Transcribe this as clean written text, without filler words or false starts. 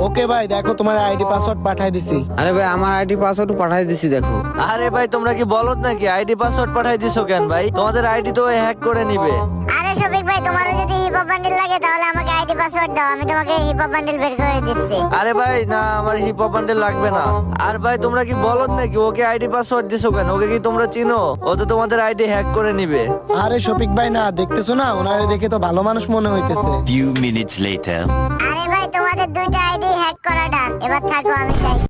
ওকে ভাই, দেখো তোমার আইডি পাসওয়ার্ড পাঠাই দিছি। আরে ভাই আমার আইডি পাসওয়ার্ড পাঠাই দিছি দেখো। আরে ভাই তোমরা কি বলদ নাকি? আইডি পাসওয়ার্ড পাঠাই দিছো কেন ভাই? তোমাদের আইডি তো হ্যাক করে নিবে। আরে শফিক ভাই, তোমারও যদি হিপ হপ বান্ডেল লাগে তাহলে আমাকে আইডি পাসওয়ার্ড দাও, আমি তোমাকে হিপ হপ বান্ডেল বের করে দিচ্ছি। আরে ভাই না, আমার হিপ হপ বান্ডেল লাগবে না। আর ভাই তোমরা কি বলদ নাকি? ওকে আইডি পাসওয়ার্ড দিছো কেন? ওকে কি তোমরা চিনো? ও তো তোমাদের আইডি হ্যাক করে নিবে। আরে শফিক ভাই, না দেখতেছো না, ওনারে দেখে তো ভালো মানুষ মনে হইতেছে। Few minutes later. আরে ভাই, তোমাদের দুইটা আইডি হ্যাক করা ডান, এবার থাকো আমি যাই।